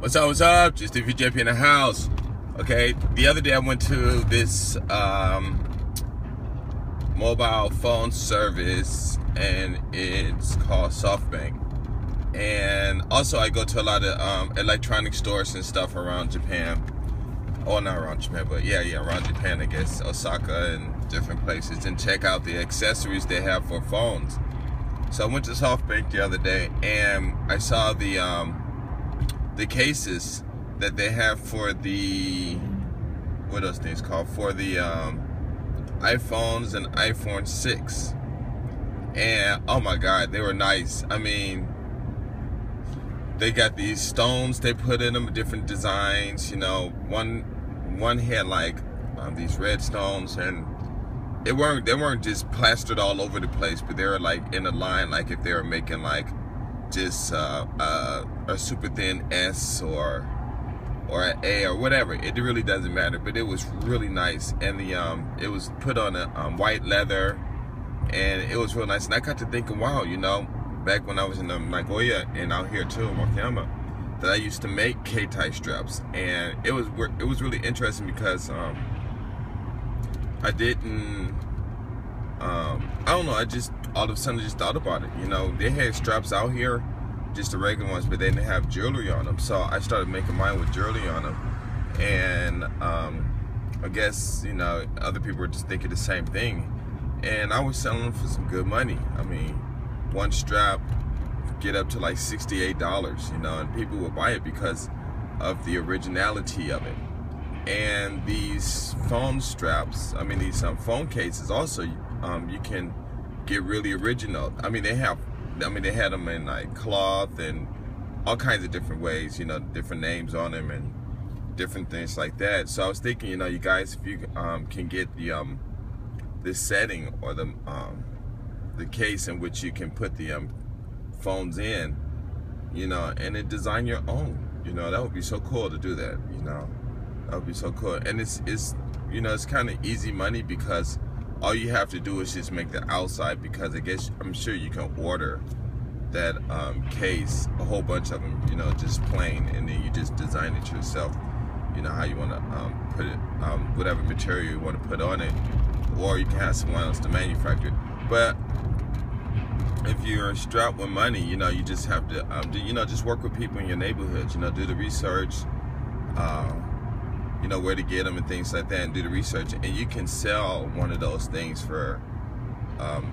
What's up, what's up? Just DVJP in the house. Okay, the other day I went to this mobile phone service, and it's called SoftBank. And also I go to a lot of electronic stores and stuff around Japan. Oh, not around Japan, but yeah, around Japan, I guess, Osaka and different places, and check out the accessories they have for phones. So I went to SoftBank the other day, and I saw the cases that they have for the, what those things called, for the iPhones and iPhone 6. And oh my God, they were nice. I mean, they got these stones they put in them, different designs. You know, one had like these red stones, and they weren't just plastered all over the place, but they were like in a line, like if they were making like just a super thin S or an A or whatever. It really doesn't matter, but it was really nice. And it was put on a white leather, and it was real nice. And I got to thinking, wow, you know, back when I was in Nagoya and out here too in Wakayama, that I used to make K-tie straps, and it was really interesting because I didn't, I don't know, I just all of a sudden just thought about it. You know, they had straps out here, just the regular ones, but they didn't have jewelry on them. So I started making mine with jewelry on them, and I guess, you know, other people were just thinking the same thing, and I was selling them for some good money. I mean, one strap get up to like $68, you know, and people would buy it because of the originality of it. And these phone straps, I mean these phone cases also, you can get really original. I mean they had them in like cloth and all kinds of different ways, you know, different names on them and different things like that. So I was thinking, you know, you guys, if you can get the setting or the case in which you can put the phones in, you know, and then design your own, you know, that would be so cool to do that, you know. That would be so cool. And it's you know, it's kind of easy money because all you have to do is just make the outside, because I guess I'm sure you can order that case, a whole bunch of them, you know, just plain, and then you just design it yourself, you know, how you want to put it, whatever material you want to put on it, or you can have someone else to manufacture it. But if you're strapped with money, you know, you just have to you know, just work with people in your neighborhood, you know, do the research, you know, where to get them and things like that, and do the research, and you can sell one of those things for,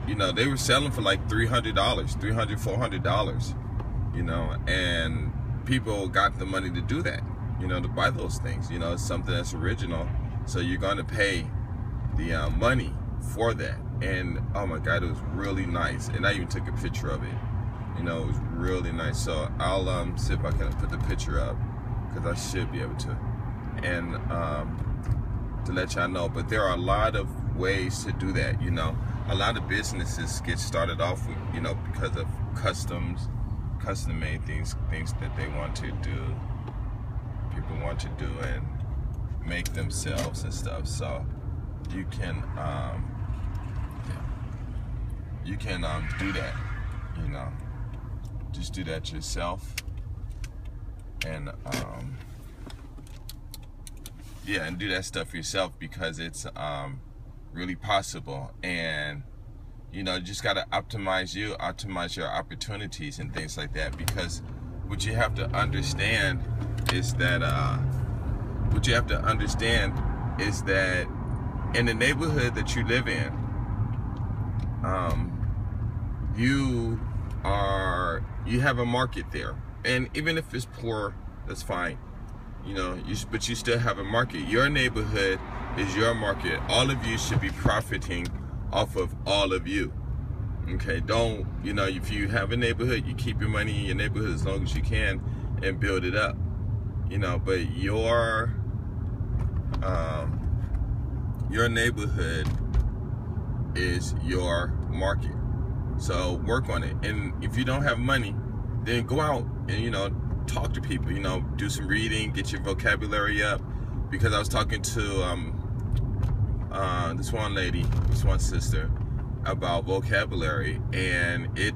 you know, they were selling for like $300, $400, you know, and people got the money to do that, you know, to buy those things. You know, it's something that's original, so you're going to pay the money for that. And oh my God, it was really nice, and I even took a picture of it. You know, it was really nice. So I'll see if I can put the picture up, because I should be able to, and to let y'all know. But there are a lot of ways to do that. You know, a lot of businesses get started off with, you know, because of custom made things that they want to do, people want to do and make themselves and stuff. So you can do that, you know, just do that yourself, and yeah, and do that stuff yourself, because it's really possible. And you know, you just got to optimize your opportunities and things like that, because what you have to understand is that in the neighborhood that you live in, you have a market there, and even if it's poor, that's fine, you know, but you still have a market. Your neighborhood is your market. All of you should be profiting off of all of you. Okay, don't, you know, if you have a neighborhood, you keep your money in your neighborhood as long as you can and build it up, you know. But your neighborhood is your market, so work on it. And if you don't have money, then go out and, you know, talk to people, you know, do some reading, get your vocabulary up, because I was talking to this one lady, this one sister, about vocabulary, and it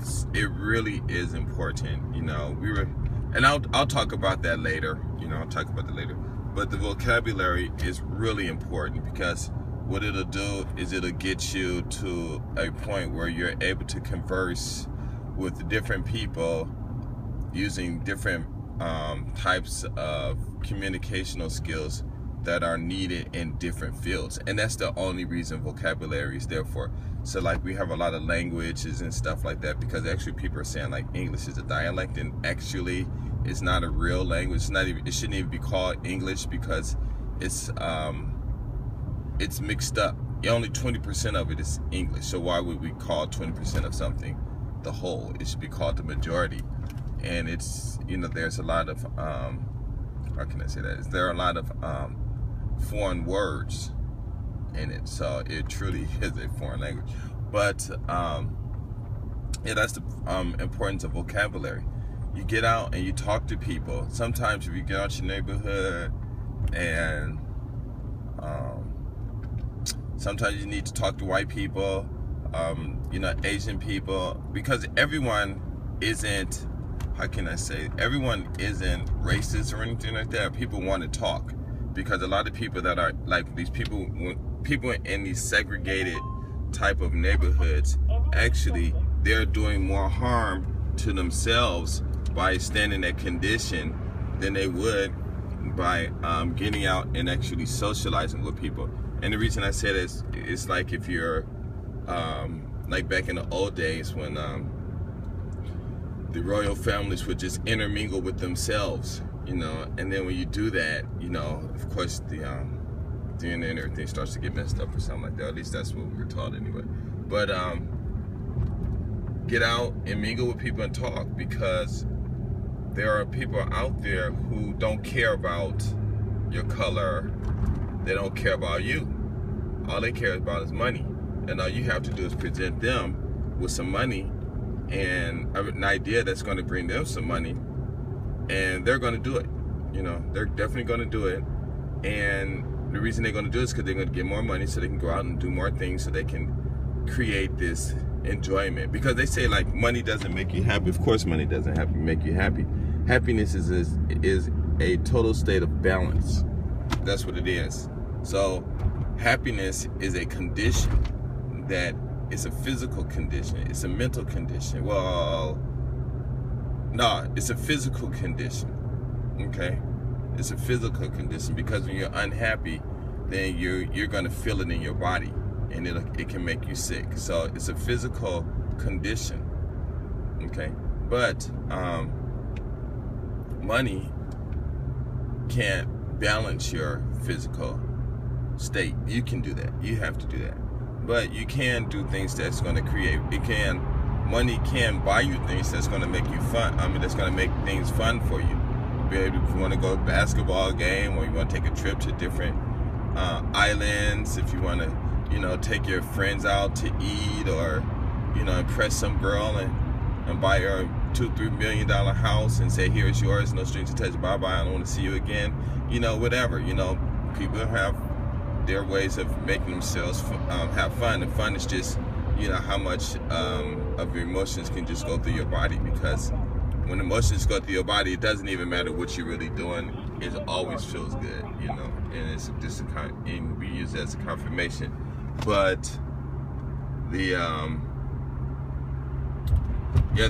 really is important. You know, and I'll talk about that later. I'll talk about that later. But the vocabulary is really important, because what it'll do is it'll get you to a point where you're able to converse with different people using different types of communicational skills that are needed in different fields. And that's the only reason vocabulary is there for. So like we have a lot of languages and stuff like that, because actually people are saying like English is a dialect, and actually it's not a real language. It's not even, it shouldn't even be called English, because it's mixed up. Only 20% of it is English. So why would we call 20% of something the whole? It should be called the majority. And it's, there's a lot of how can I say that? There are a lot of foreign words in it, so it truly is a foreign language. But yeah, that's the importance of vocabulary. You get out and you talk to people. Sometimes if you get out your neighborhood, and sometimes you need to talk to white people, Asian people, because everyone isn't, how can I say, everyone isn't racist or anything like that. People want to talk, because a lot of people that are like these people in these segregated type of neighborhoods, actually they're doing more harm to themselves by staying in that condition than they would by getting out and actually socializing with people. And the reason I say this is like if you're like back in the old days when the royal families would just intermingle with themselves, and then when you do that, of course the DNA and everything starts to get messed up or something like that. At least that's what we were taught anyway. But get out and mingle with people and talk, because there are people out there who don't care about your color. They don't care about you. All they care about is money. And all you have to do is present them with some money and an idea that's going to bring them some money, and they're going to do it. They're definitely going to do it. And the reason they're going to do it is because they're going to get more money, so they can go out and do more things, so they can create this enjoyment. Because they say like money doesn't make you happy. Of course money doesn't make you happy. Happiness is a total state of balance. That's what it is. So happiness is a condition that is a physical condition. It's a mental condition. Well, no, it's a physical condition. Okay? It's a physical condition, because when you're unhappy, then you're gonna feel it in your body, and it can make you sick. So it's a physical condition. Okay? But money can't balance your physical state. You can do that. You have to do that. But you can do things that's going to create. Money can buy you things that's going to make you fun. That's going to make things fun for you. If you want to go to a basketball game, or you want to take a trip to different islands, if you want to, take your friends out to eat, or, impress some girl and buy her a $2-3 million house and say, here it's yours, no strings attached, bye-bye, I don't want to see you again. Whatever. People have their ways of making themselves have fun, and fun is just, how much of your emotions can just go through your body, because when emotions go through your body, it doesn't even matter what you're really doing, it always feels good, and it's just and we use it as a confirmation. But the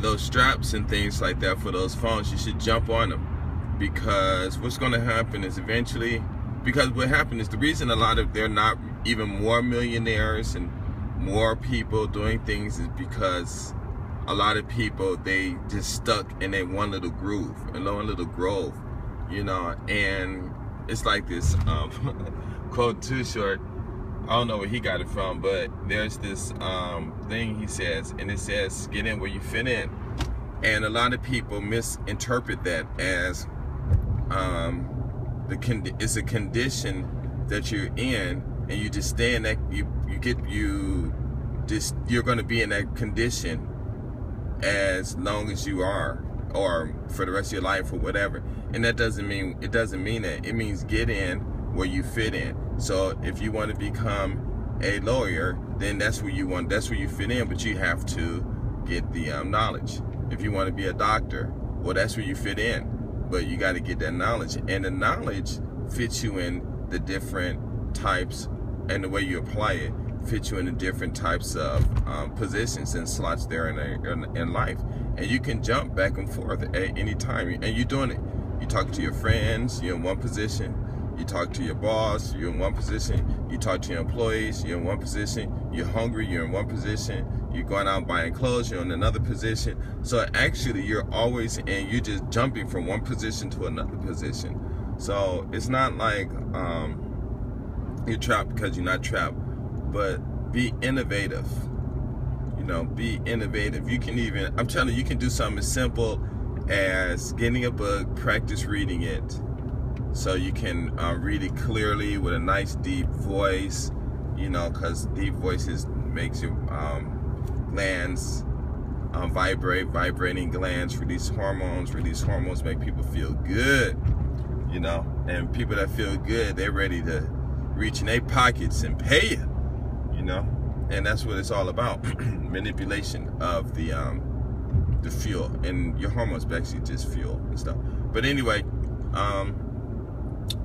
those straps and things like that for those phones, you should jump on them, because what's going to happen is eventually, because what happened is the reason they're not even more millionaires and more people doing things is because a lot of people, they just stuck in that one little groove, and one little grove, and it's like this quote too short. I don't know where he got it from, but there's this thing he says, and it says, get in where you fit in. And a lot of people misinterpret that as it's a condition that you're in, and you just stay in that, you're going to be in that condition as long as you are, or for the rest of your life, or whatever. And that doesn't mean that. It means get in where you fit in. So if you want to become a lawyer, then that's where you fit in, but you have to get the knowledge. If you want to be a doctor, well, that's where you fit in. but you got to get that knowledge, and the knowledge fits you in the different types, and the way you apply it fits you in the different types of positions and slots there in life, and you can jump back and forth at any time, and you're doing it. You talk to your friends, you're in one position. You talk to your boss, you're in one position. You talk to your employees, you're in one position. You're hungry, you're in one position. You're going out buying clothes, you're in another position. So actually, you're always you're just jumping from one position to another position. So it's not like you're trapped because you're not trapped, but be innovative. You know, be innovative. You can even, I'm telling you, you can do something as simple as getting a book, practice reading it, so you can read it clearly with a nice deep voice, you know, because deep voices makes your glands vibrating glands release hormones. Make people feel good, you know, and people that feel good, they're ready to reach in their pockets and pay you, you know, and that's what it's all about. Manipulation of the fuel, and your hormones basically just fuel and stuff. But anyway,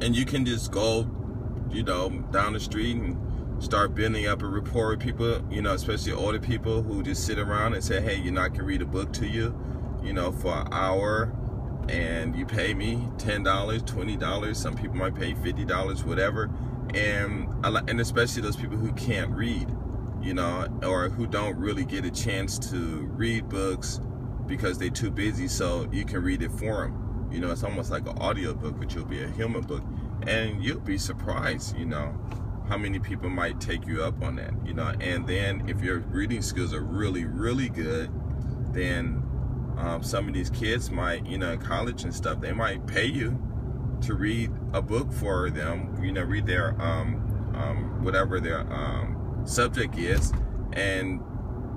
and you can just go, you know, down the street and start building up a rapport with people, you know, especially older people who just sit around and say, hey, you know, I can read a book to you, you know, for an hour, and you pay me $10, $20. Some people might pay $50, whatever. And especially those people who can't read, you know, or who don't really get a chance to read books because they're too busy, so you can read it for them. You know, it's almost like an audio book, which will be a human book, and you'll be surprised, you know, how many people might take you up on that, you know. And then if your reading skills are really, really good, then some of these kids might, you know, in college and stuff, they might pay you to read a book for them, you know, read their whatever their subject is, and,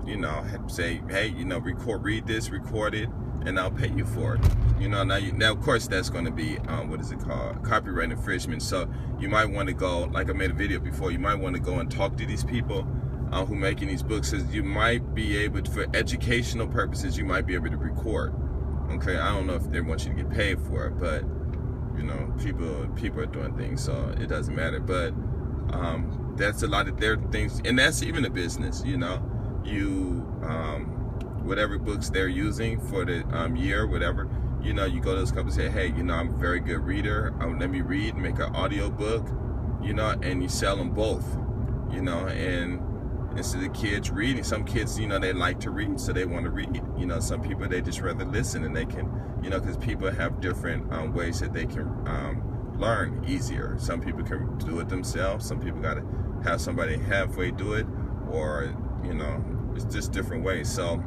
you know, say, hey, you know, read this, record it, and I'll pay you for it. You know, now of course that's going to be what is it called, copyright infringement. So you might want to go, like I made a video before, you might want to go and talk to these people who making these books, because you might be able to, for educational purposes, you might be able to record. Okay, I don't know if they want you to get paid for it, but you know, people are doing things, so it doesn't matter. But that's a lot of their things, and that's even a business. You know, you whatever books they're using for the year, whatever, you know, you go to those companies and say, hey, you know, I'm a very good reader, let me read, make an audio book, you know, and you sell them both, you know. And instead of kids reading, some kids, you know, they like to read, so they want to read, you know. Some people, they just rather listen, and they can, you know, because people have different ways that they can learn easier. Some people can do it themselves, some people got to have somebody halfway do it, or, you know, it's just different ways. So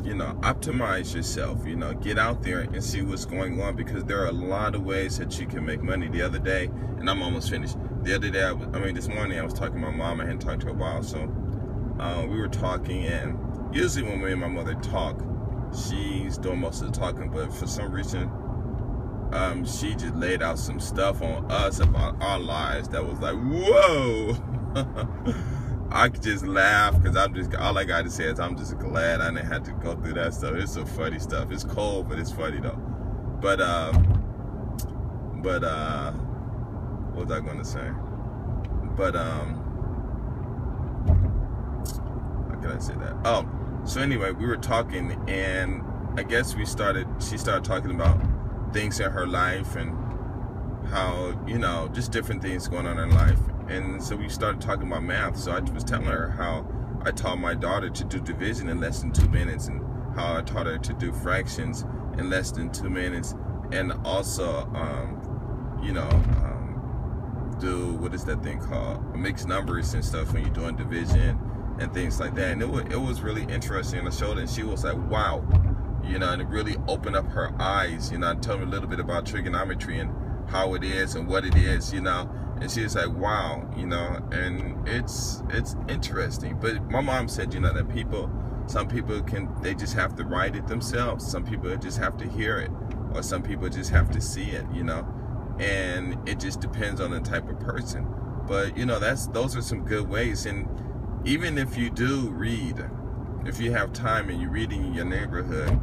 you know, optimize yourself, you know, get out there and see what's going on, because there are a lot of ways that you can make money. The other day, and I'm almost finished, the other day, this morning I was talking to my mom. I hadn't talked to her in a while, so we were talking, and usually when me and my mother talk, she's doing most of the talking, but for some reason she just laid out some stuff on us about our lives that was like, whoa. I could just laugh, because all I got to say is I'm just glad I didn't have to go through that stuff. It's some funny stuff. It's cold, but it's funny though. But what was I gonna say? But how can I say that? Oh, so anyway, we were talking, and I guess she started talking about things in her life, and how, you know, just different things going on in her life. And so we started talking about math. So I was telling her how I taught my daughter to do division in less than 2 minutes, and how I taught her to do fractions in less than 2 minutes, and also, you know, do, what is that thing called, mixed numbers and stuff when you're doing division and things like that. And it was really interesting. I showed her, and she was like, wow, you know, and it really opened up her eyes. You know, I told her a little bit about trigonometry and how it is and what it is, you know. And she was like, wow, you know, and it's interesting. But my mom said, you know, that some people they just have to write it themselves. Some people just have to hear it, or some people just have to see it, you know. And it just depends on the type of person. But, you know, those are some good ways. And even if you do read, if you have time and you're reading in your neighborhood,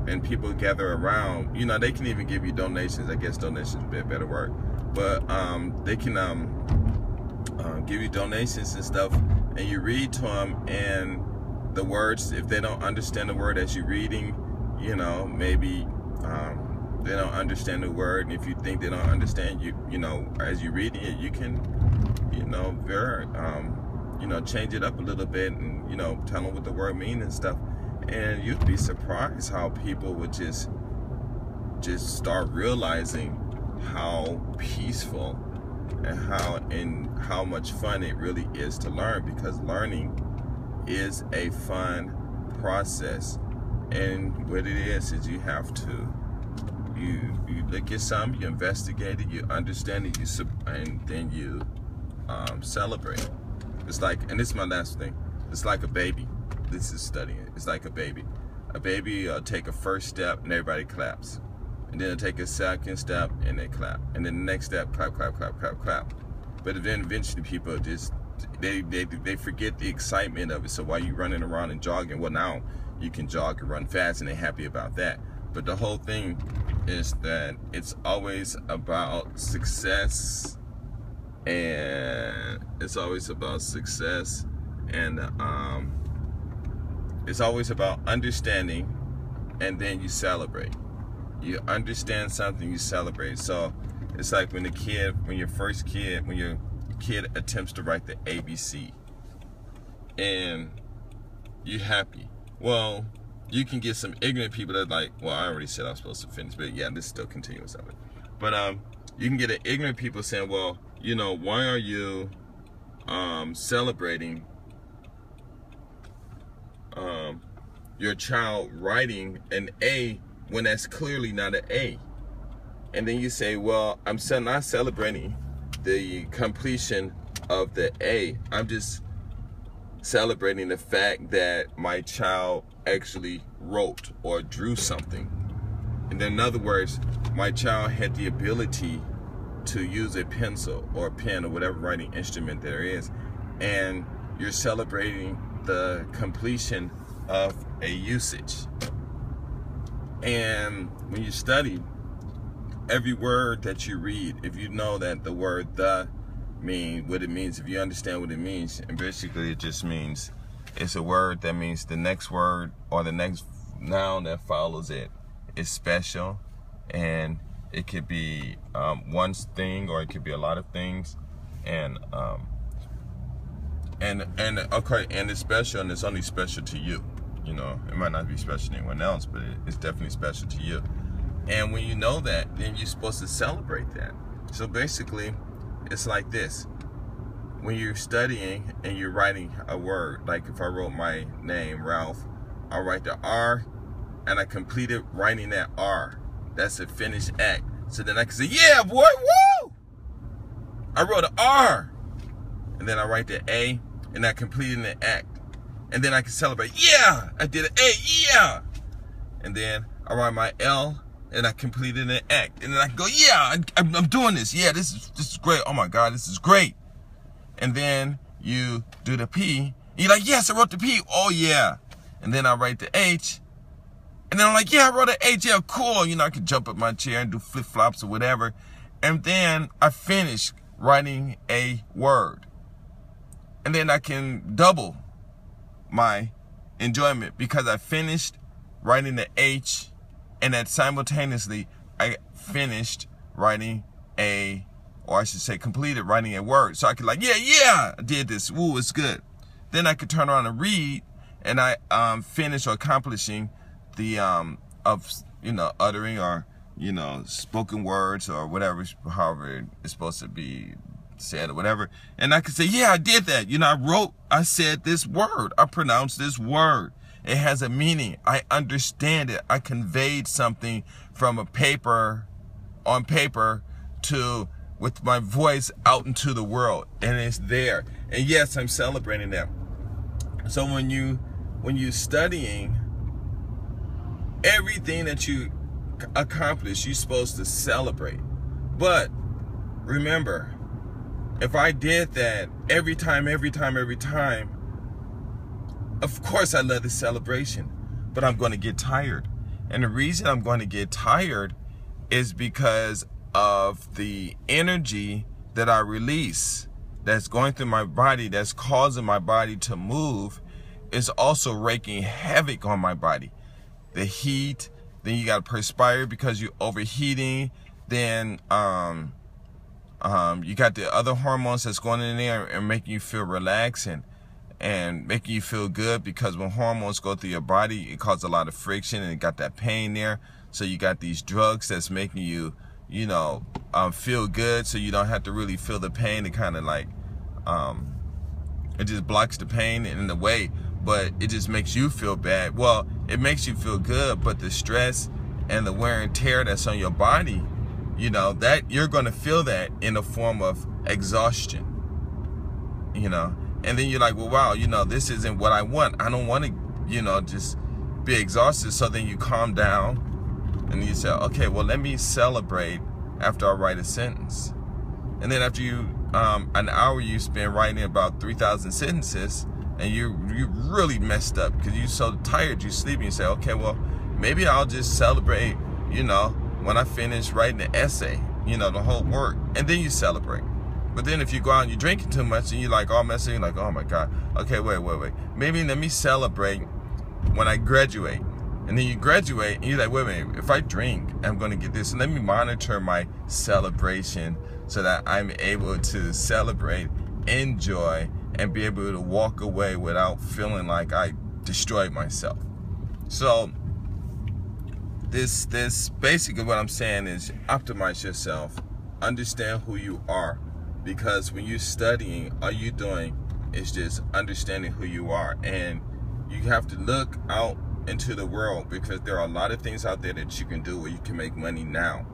and people gather around, you know, they can even give you donations. I guess donations would be a better word, but they can give you donations and stuff, and you read to them, and the words, if they don't understand the word as you're reading, you know, maybe they don't understand the word, and if you think they don't understand you know, as you're reading it, you can, you know, you know, change it up a little bit, and, you know, tell them what the word means and stuff. And you'd be surprised how people would just start realizing how peaceful and how much fun it really is to learn, because learning is a fun process. And what it is you have to you look at something, you investigate it, you understand it, and then you celebrate. It's like, and this is my last thing, it's like a baby. This is studying. It's like a baby. A baby take a first step and everybody claps, and then take a second step and they clap, and then the next step, clap, clap, clap, clap, clap. But then eventually people just they forget the excitement of it. So while you running around and jogging, well, now you can jog and run fast, and they're happy about that. But the whole thing is that it's always about success, and it's always about success, and it's always about understanding, and then you celebrate. You understand something, you celebrate. So it's like when your kid attempts to write the ABC, and you're happy. Well, you can get some ignorant people that like, well, I already said I was supposed to finish, but yeah, this is still continuous of it. But you can get an ignorant people saying, well, you know, why are you celebrating your child writing an A when that's clearly not an A? And then you say, well, I'm not celebrating the completion of the A. I'm just celebrating the fact that my child actually wrote or drew something. And then in other words, my child had the ability to use a pencil or a pen or whatever writing instrument there is, and you're celebrating the completion of a usage. And when you study, every word that you read, if you know that the word "the" mean what it means, if you understand what it means, and basically it just means it's a word that means the next word or the next noun that follows it is special, and it could be one thing or it could be a lot of things, and okay, and it's special, and it's only special to you. You know, it might not be special to anyone else, but it's definitely special to you. And when you know that, then you're supposed to celebrate that. So basically, it's like this. When you're studying and you're writing a word, like if I wrote my name, Ralph, I'll write the R, and I completed writing that R. That's a finished act. So then I can say, yeah, boy, woo! I wrote an R. And then I write the A, and I completed the act. And then I can celebrate, yeah, I did an A, yeah. And then I write my L, and I completed an act. And then I can go, yeah, I'm doing this. Yeah, this is great. Oh my God, this is great. And then you do the P, and you're like, yes, I wrote the P. Oh yeah. And then I write the H, and then I'm like, yeah, I wrote an H. Yeah, cool. You know, I can jump up my chair and do flip flops or whatever. And then I finish writing a word. And then I can double my enjoyment because I finished writing the H, and that simultaneously I finished writing or I should say completed writing a word. So I could like, yeah, I did this. Ooh, it's good. Then I could turn around and read, and I finish or accomplishing the uttering or spoken words or whatever, however it's supposed to be said or whatever. And I could say, yeah, I did that. I said this word. I pronounced this word. It has a meaning. I understand it. I conveyed something from on paper to with my voice out into the world, and it's there. And yes, I'm celebrating that. So when you're studying, everything that you accomplish, you're supposed to celebrate. But remember, if I did that every time, of course I love the celebration, but I'm going to get tired. And the reason I'm going to get tired is because of the energy that I release that's going through my body, that's causing my body to move, is also wreaking havoc on my body. The heat, then you got to perspire because you're overheating, then you got the other hormones that's going in there and making you feel relaxed and making you feel good, because when hormones go through your body, it causes a lot of friction and it got that pain there. So you got these drugs that's making you, feel good, so you don't have to really feel the pain. It kind of like, it just blocks the pain in a way, but it just makes you feel bad. Well, it makes you feel good, but the stress and the wear and tear that's on your body, that you're going to feel that in the form of exhaustion, and then you're like, well, wow, this isn't what I want. I don't want to, just be exhausted. So then you calm down and you say, okay, well, let me celebrate after I write a sentence. And then after you, an hour you spend writing about 3,000 sentences, and you really messed up because you're so tired, you're sleeping. You say, okay, well, maybe I'll just celebrate, when I finish writing the essay, the whole work, and then you celebrate. But then if you go out and you're drinking too much and you're like all messy, you're like, oh my God, okay, wait. Maybe let me celebrate when I graduate. And then you graduate and you're like, wait a minute, if I drink, I'm going to get this. And let me monitor my celebration so that I'm able to celebrate, enjoy, and be able to walk away without feeling like I destroyed myself. So this basically what I'm saying is optimize yourself, understand who you are, because when you're studying, all you're doing is just understanding who you are, and you have to look out into the world, because there are a lot of things out there that you can do where you can make money now,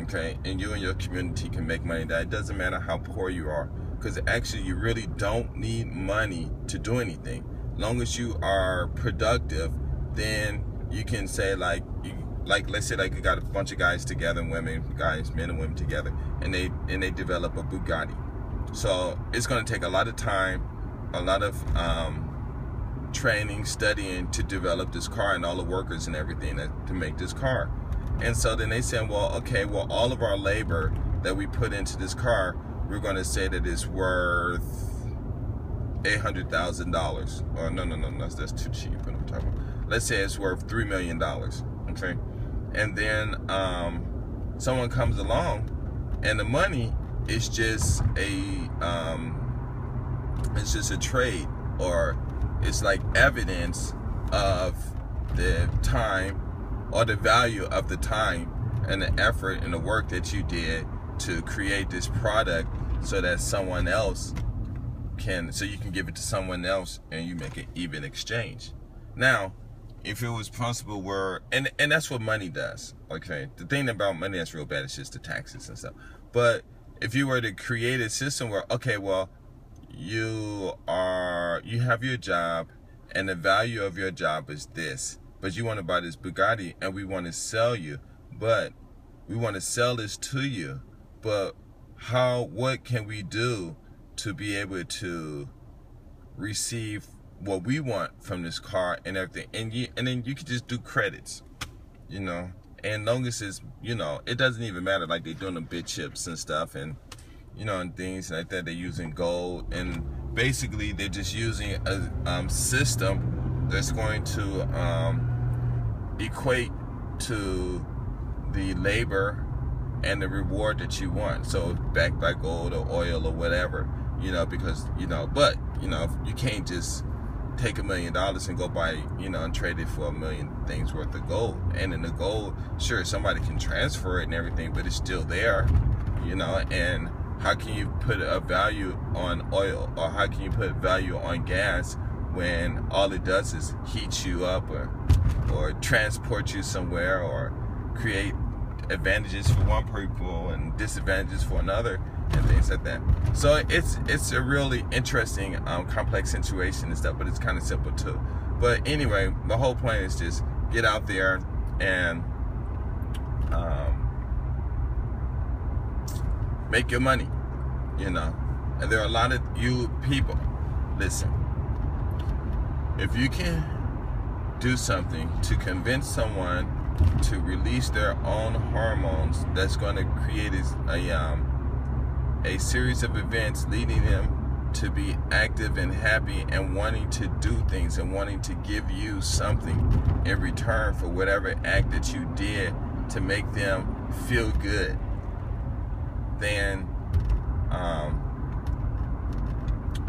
okay? And you and your community can make money. That it doesn't matter how poor you are, because actually you really don't need money to do anything. As long as you are productive, then you can say let's say you got a bunch of guys together, men and women together, and they develop a Bugatti. So it's going to take a lot of time, a lot of training, studying to develop this car, and all the workers and everything to make this car. And so then they say, well, okay, well, all of our labor that we put into this car, we're going to say that it's worth $800,000. Or no, that's too cheap. What I'm talking about. Let's say it's worth $3 million. Okay, and then someone comes along, and the money is just a trade, or it's like evidence of the time, or the value of the time and the effort and the work that you did to create this product, so that someone else so you can give it to someone else and you make an even exchange. Now, if it was possible and that's what money does, okay? The thing about money that's real bad is just the taxes and stuff. But if you were to create a system where, okay, well, you have your job, and the value of your job is this, but you want to buy this Bugatti, and we want to sell you, but we want to sell this to you, but what can we do to be able to receive what we want from this car and everything? And then you could just do credits, and long as it's, it doesn't even matter, like they're doing the bit chips and stuff, and and things like that. They're using gold, and basically they're just using a system that's going to equate to the labor and the reward that you want. So backed by gold or oil or whatever, because but you can't just take $1 million and go buy, and trade it for $1 million things worth of gold. And in the gold, sure, somebody can transfer it and everything, but it's still there, and how can you put a value on oil, or how can you put value on gas when all it does is heat you up, or transport you somewhere, or create advantages for one people and disadvantages for another, and things like that. So it's a really interesting, complex situation and stuff, but it's kind of simple too. But anyway, the whole point is just get out there and make your money, And there are a lot of you people. Listen, if you can do something to convince someone to release their own hormones that's going to create a series of events leading them to be active and happy and wanting to do things and wanting to give you something in return for whatever act that you did to make them feel good, then I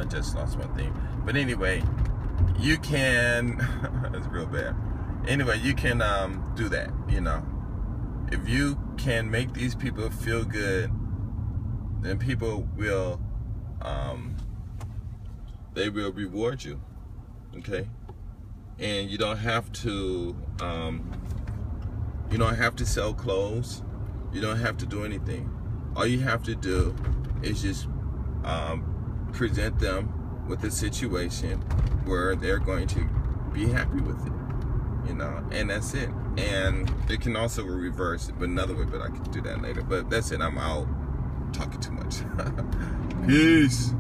just lost my thing. But anyway, you can that's real bad. Anyway, you can do that, you know. If you can make these people feel good, then people will they will reward you, okay? And you don't have to sell clothes. You don't have to do anything. All you have to do is just present them with a situation where they're going to be happy with it, you know, and that's it. And it can also reverse it, but another way, but I can do that later. But that's it. I'm out talking too much. Peace.